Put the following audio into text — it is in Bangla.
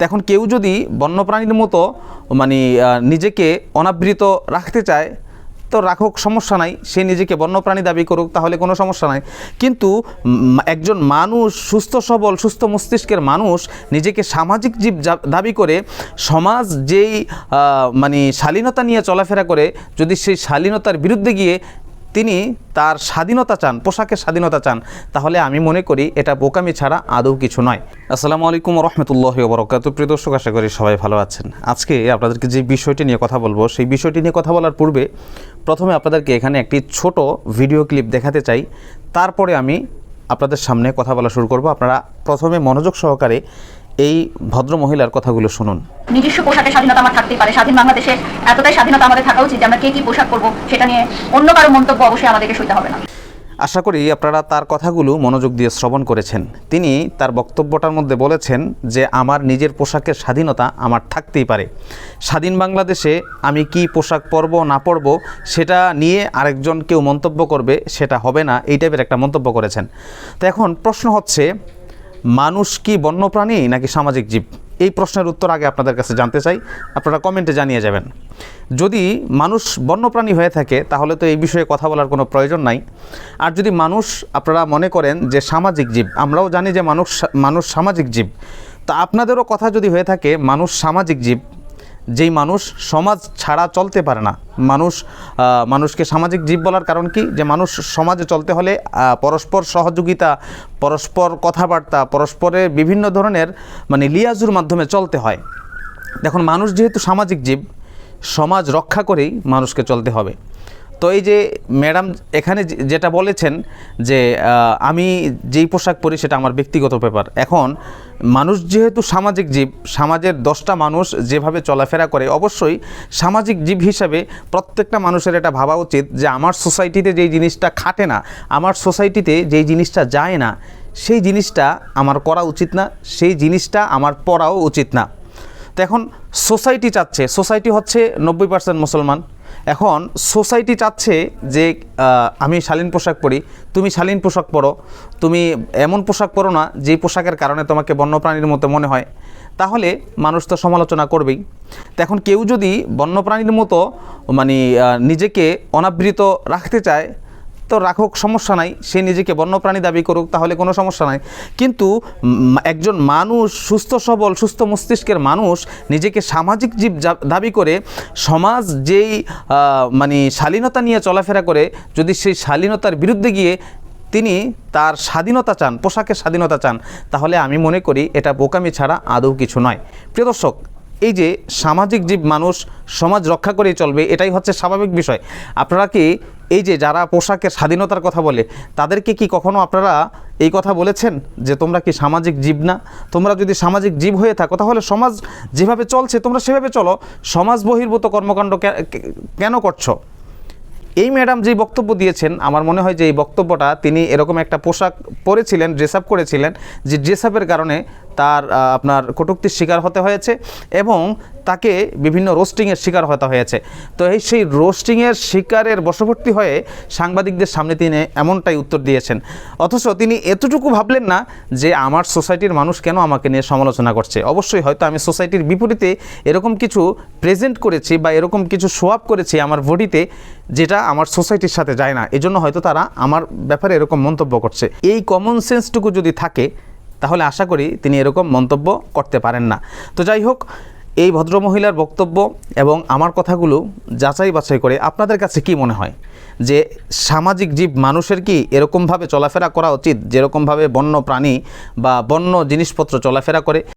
এখন কেউ যদি বন্যপ্রাণীর মতো নিজেকে অনাবৃত রাখতে চায় তো রাখুক, সমস্যা নাই। সে নিজেকে বন্যপ্রাণী দাবি করুক, তাহলে কোনো সমস্যা নাই। কিন্তু একজন মানুষ, সুস্থ সবল সুস্থ মস্তিষ্কের মানুষ নিজেকে সামাজিক জীব দাবি করে সমাজ যেই শালীনতা নিয়ে চলাফেরা করে, যদি সেই শালীনতার বিরুদ্ধে গিয়ে তিনি তার স্বাধীনতা চান, পোশাকের স্বাধীনতা চান, তাহলে আমি মনে করি এটা বোকামি ছাড়া আদৌ কিছু নয়। আসসালামু আলাইকুম রহমতুল্লাহি ওয়া বারাকাতুহু। প্রিয় দর্শক, আশা করি সবাই ভালো আছেন। আজকে আপনাদেরকে যে বিষয়টি নিয়ে কথা বলবো, সেই বিষয়টি নিয়ে কথা বলার পূর্বে প্রথমে আপনাদেরকে এখানে একটি ছোট ভিডিও ক্লিপ দেখাতে চাই, তারপরে আমি আপনাদের সামনে কথা বলা শুরু করব। আপনারা প্রথমে মনোযোগ সহকারে এই ভদ্র মহিলার কথাগুলো শুনুন। নিজস্ব পোশাকের স্বাধীনতা আমার থাকতেই পারে। স্বাধীন বাংলাদেশে এতটাই স্বাধীনতা আমাদের থাকা উচিত যে আমরা কে কি পোশাক পরবো সেটা নিয়ে অন্য কারো মন্তব্য অবশ্যই আমাদেরকে সইতে হবে না। আশা করি আপনারা তার কথাগুলো মনোযোগ দিয়ে শ্রবণ করেছেন। তিনি তার বক্তব্যটার মধ্যে বলেছেন যে আমার নিজের পোশাকের স্বাধীনতা আমার থাকতেই পারে। স্বাধীন বাংলাদেশে আমি কি পোশাক পরব না পরব সেটা নিয়ে আরেকজন কেউ মন্তব্য করবে, সেটা হবে না, এই টাইপের একটা মন্তব্য করেছেন। তো এখন প্রশ্ন হচ্ছে, মানুষ কি বন্যপ্রাণী নাকি সামাজিক জীব? এই প্রশ্নের উত্তর আগে আপনাদের কাছে জানতে চাই, আপনারা কমেন্টে জানিয়ে যাবেন। যদি মানুষ বন্যপ্রাণী হয়ে থাকে তাহলে তো এই বিষয়ে কথা বলার কোনো প্রয়োজন নাই। আর যদি আপনারা মনে করেন যে সামাজিক জীব, আমরাও জানি যে মানুষ সামাজিক জীব, তা আপনাদেরও কথা যদি হয়ে থাকে মানুষ সামাজিক জীব, যেই মানুষ সমাজ ছাড়া চলতে পারে না। মানুষকে সামাজিক জীব বলার কারণ কি? যে মানুষ সমাজে চলতে হলে পরস্পর সহযোগিতা, পরস্পর কথাবার্তা, পরস্পরের বিভিন্ন ধরনের লিয়াজুর মাধ্যমে চলতে হয়। দেখুন, মানুষ যেহেতু সামাজিক জীব, সমাজ রক্ষা করেই মানুষকে চলতে হবে। তো এই যে ম্যাডাম এখানে যেটা বলেছেন যে আমি যেই পোশাক পরি সেটা আমার ব্যক্তিগত ব্যাপার। এখন মানুষ যেহেতু সামাজিক জীব, সমাজের 10টা মানুষ যেভাবে চলাফেরা করে, অবশ্যই সামাজিক জীব হিসাবে প্রত্যেকটা মানুষের এটা ভাবা উচিত যে আমার সোসাইটিতে যেই জিনিসটা খাটে না, আমার সোসাইটিতে যেই জিনিসটা যায় না, সেই জিনিসটা আমার করা উচিত না, সেই জিনিসটা আমার পড়াও উচিত না। তো এখন সোসাইটি চাচ্ছে, সোসাইটি হচ্ছে 90% মুসলমান। এখন সোসাইটি চাচ্ছে যে আমি শালীন পোশাক পরি, তুমি শালীন পোশাক পরো, তুমি এমন পোশাক পরো না যে পোশাকের কারণে তোমাকে বন্যপ্রাণীর মতো মনে হয়, তাহলে মানুষ তো সমালোচনা করবেই। তো এখন কেউ যদি বন্যপ্রাণীর মতো নিজেকে অনাবৃত রাখতে চায় তো রাখুক, সমস্যা নাই। সে নিজেকে বন্যপ্রাণী দাবি করুক, তাহলে কোনো সমস্যা নাই। কিন্তু একজন মানুষ, সুস্থ সবল সুস্থ মস্তিষ্কের মানুষ নিজেকে সামাজিক জীব দাবি করে সমাজ যেই শালীনতা নিয়ে চলাফেরা করে, যদি সেই শালীনতার বিরুদ্ধে গিয়ে তিনি তার স্বাধীনতা চান, পোশাকের স্বাধীনতা চান, তাহলে আমি মনে করি এটা বোকামি ছাড়া আদৌ কিছু নয়। প্রিয় দর্শক, এই যে সামাজিক জীব মানুষ সমাজ রক্ষা করেই চলবে, এটাই হচ্ছে স্বাভাবিক বিষয়। আপনারা কি এই যে যারা পোশাকের স্বাধীনতার কথা বলে, তাদেরকে কি কখনো আপনারা এই কথা বলেছেন যে তোমরা কি সামাজিক জীব না? তোমরা যদি সামাজিক জীব হয়ে থাকো তাহলে সমাজ যেভাবে চলছে তোমরা সেভাবে চলো, সমাজ বহির্ভূত কর্মকাণ্ড কেন করছো? এই ম্যাডাম যে বক্তব্য দিয়েছেন, আমার মনে হয় যে এই বক্তব্যটা তিনি এরকম একটা পোশাক পরেছিলেন, ড্রেস আপ করেছিলেন, যে ড্রেস আপের কারণে তার কটূক্তির শিকার হতে হয়েছে এবং তাকে বিভিন্ন রোস্টিংয়ের শিকার হতে হয়েছে। তো সেই রোস্টিংয়ের শিকারের বশবর্তী হয়ে সাংবাদিকদের সামনে তিনি এমনটাই উত্তর দিয়েছেন। অথচ তিনি এতটুকু ভাবলেন না যে আমার সোসাইটির মানুষ কেন আমাকে নিয়ে সমালোচনা করছে। অবশ্যই হয়তো আমি সোসাইটির বিপরীতে এরকম কিছু প্রেজেন্ট করেছি বা এরকম কিছু শো আপ করেছি আমার বডিতে, যেটা আমার সোসাইটির সাথে যায় না, এজন্য হয়তো তারা আমার ব্যাপারে এরকম মন্তব্য করছে। এই কমন সেন্সটুকু যদি থাকে তাহলে আশা করি তিনি এরকম মন্তব্য করতে পারেন না। তো যাই হোক, এই ভদ্রমহিলার বক্তব্য এবং আমার কথাগুলো যাচাই বাছাই করে আপনাদের কাছে কি মনে হয় যে সামাজিক জীব মানুষের কি এরকমভাবে চলাফেরা করা উচিত যেরকমভাবে বন্য প্রাণী বা বন্য জিনিসপত্র চলাফেরা করে?